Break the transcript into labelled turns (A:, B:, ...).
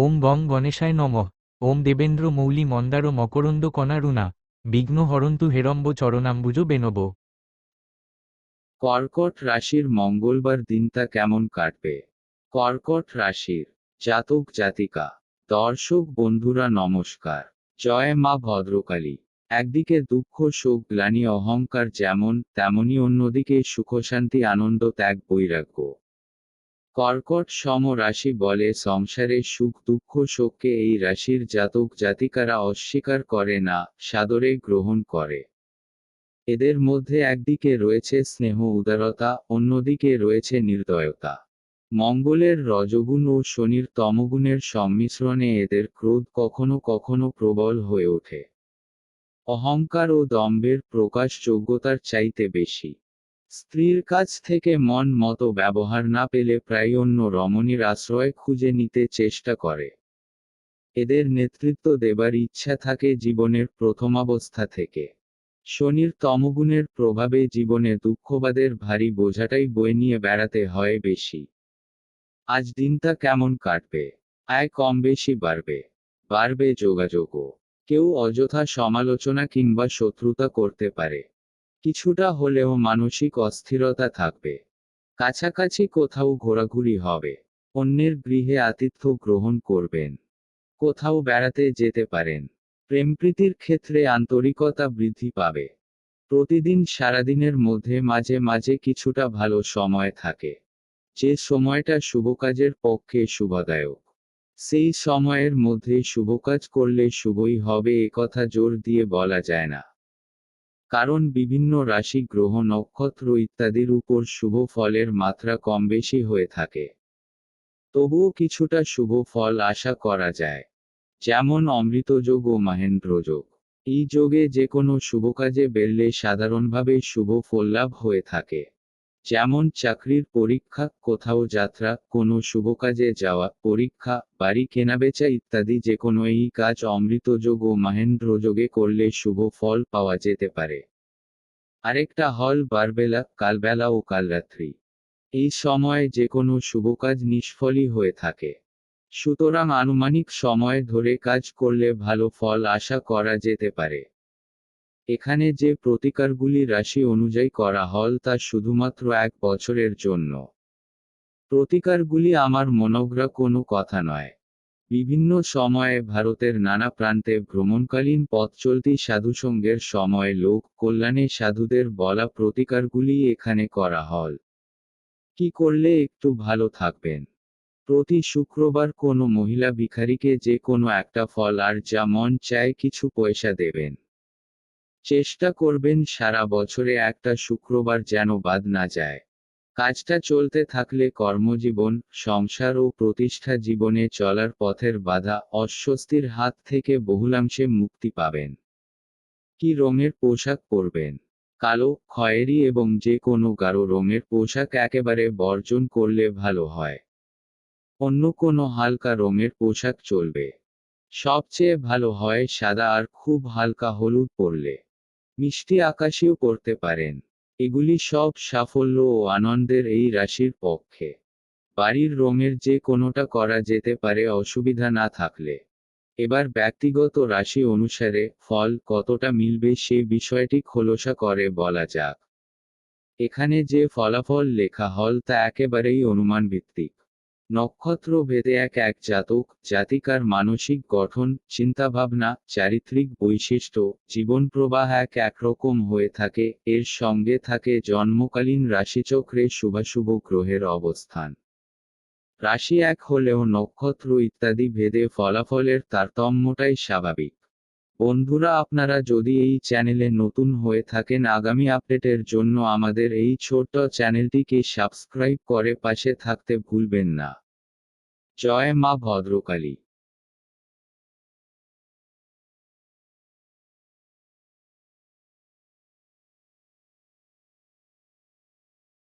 A: ওম গং গণেশায় নমঃ। ওম দেবেন্দ্র মৌলি মন্দার মকরন্দ কণারুণা বিঘ্ন হরন্তু হেরম্ব চরণাম্বুজ বেনব।
B: কর্কট রাশির মঙ্গলবার দিনটা কেমন কাটবে? কর্কট রাশির জাতক জাতিকা, দর্শক বন্ধুরা নমস্কার। জয় মা ভদ্রকালী। একদিকে দুঃখ শোক গ্লানি অহংকার যেমন তেমনি অন্যদিকে সুখশান্তি আনন্দ ত্যাগ বৈরাগ্য। কর্কট সম রাশি বলে সংসারে সুখ দুঃখ শোককে এই রাশির জাতক জাতিকারা অস্বীকার করে না, সাদরে গ্রহণ করে। এদের মধ্যে একদিকে রয়েছে স্নেহ উদারতা, অন্যদিকে রয়েছে নির্দয়তা। মঙ্গলের রজগুণ ও শনির তমগুণের সংমিশ্রণে এদের ক্রোধ কখনো কখনো প্রবল হয়ে ওঠে। অহংকার ও দম্ভের প্রকাশ যোগ্যতার চাইতে বেশি। স্ত্রীর কাছ থেকে মন মতো ব্যবহার না পেলে প্রায় অন্য রমণীর আশ্রয় খুঁজে নিতে চেষ্টা করে। এদের নেতৃত্ব দেবার ইচ্ছা থাকে জীবনের প্রথমাবস্থা থেকে। শনির তমগুণের প্রভাবে জীবনে দুঃখবাদের ভারী বোঝাটাই বয়ে নিয়ে বেড়াতে হয় বেশি। আজ দিনটা কেমন কাটবে? আয় কম বেশি বাড়বে। বাড়বে যোগাযোগও। কেউ অযথা সমালোচনা কিংবা শত্রুতা করতে পারে। কিছুটা হলেও মানসিক অস্থিরতা থাকবে। কাছাকাছি কোথাও ঘোরাঘুরি হবে। অন্যের গৃহে আতিথ্য গ্রহণ করবেন। কোথাও বেড়াতে যেতে পারেন। প্রেমপ্রীতির ক্ষেত্রে আন্তরিকতা বৃদ্ধি পাবে। প্রতিদিন সারাদিনের মধ্যে মাঝে মাঝে কিছুটা ভালো সময় থাকে, যে সময়টা শুভকাজের পক্ষে শুভদায়ক। সেই সময়ের মধ্যে শুভকাজ করলে শুভই হবে একথা জোর দিয়ে বলা যায় না, কারণ বিভিন্ন রাশি গ্রহ নক্ষত্র ইত্যাদির উপর শুভ ফলের মাত্রা কম বেশি হয়ে থাকে। তবুও কিছুটা শুভ ফল আশা করা যায়, যেমন অমৃতযোগ ও মাহেন্দ্রযোগ। এই যোগে যে কোনো শুভকাজে বেরলে সাধারণভাবে শুভ ফললাভ হয়ে থাকে। যেমন চাকরির পরীক্ষা, কোথাও যাত্রা, কোনো শুভকাজে যাওয়া, পরীক্ষা, বাড়ি কেনাবেচা ইত্যাদি যে কোনো এই কাজ অমৃতযোগ ও মাহেন্দ্রযোগে করলে শুভ ফল পাওয়া যেতে পারে। আরেকটা হল বারবেলা, কালবেলা ও কালরাত্রি। এই সময়ে যে কোনো শুভকাজ নিষ্ফলই হয়ে থাকে। সুতরাং আনুমানিক সময় ধরে কাজ করলে ভালো ফল আশা করা যেতে পারে। এখানে যে প্রতিকারগুলি রাশি অনুযায়ী করা হল তা শুধুমাত্র 1 বছরের জন্য। প্রতিকারগুলি আমার মনগড়া কোনো কথা নয়। বিভিন্ন সময়ে ভারতের নানা প্রান্তে ভ্রমণকালীন পথচলতি সাধুসঙ্গের সময় লোক কল্যাণে সাধুদের বলা প্রতিকারগুলি এখানে করা হল। কি করলে একটু ভালো থাকবেন? প্রতি শুক্রবার কোনো মহিলা ভিখারিকে যে কোনো একটা ফল আর যা মন চায় কিছু পয়সা দেবেন। চেষ্টা করবেন সারা বছরে একটা শুক্রবার যেন বাদ না যায়। কাজটা চলতে থাকলে কর্মজীবন, সংসার ও প্রতিষ্ঠা জীবনে চলার পথের বাধা, অস্বস্তির হাত থেকে বহুলাংশে মুক্তি পাবেন। কি রঙের পোশাক পরবেন? কালো, খয়েরি এবং যে কোনো গাঢ় রঙের পোশাক একেবারে বর্জন করলে ভালো হয়। অন্য কোনো হালকা রঙের পোশাক চলবে। সবচেয়ে ভালো হয় সাদা আর খুব হালকা হলুদ পরলে। মিষ্টি আকাশিও পরতে পারেন। এগুলি সব সাফল্য ও আনন্দের এই রাশির পক্ষে। বাড়ির রঙের যে কোনোটা করা যেতে পারে অসুবিধা না থাকলে। এবার ব্যক্তিগত রাশি অনুসারে ফল কতটা মিলবে সে বিষয়টি খোলসা করে বলা যাক। এখানে যে ফলাফল লেখা হল তা একেবারেই অনুমান ভিত্তিক। নক্ষত্র ভেদে এক এক জাতক জাতিকার মানসিক গঠন, চিন্তাভাবনা, চারিত্রিক বৈশিষ্ট্য, জীবন প্রবাহ এক একরকম হয়ে থাকে। এর সঙ্গে থাকে জন্মকালীন রাশিচক্রে শুভাশুভ গ্রহের অবস্থান। রাশি এক হলেও নক্ষত্র ইত্যাদি ভেদে ফলাফলের তারতম্যটাই স্বাভাবিক। বন্ধুরা, আপনারা যদি এই চ্যানেলে নতুন হয়ে থাকেন, আগামী আপডেটের জন্য আমাদের এই ছোট্ট চ্যানেলটিকে সাবস্ক্রাইব করে পাশে থাকতে ভুলবেন না। জয় মা ভদ্রকালী।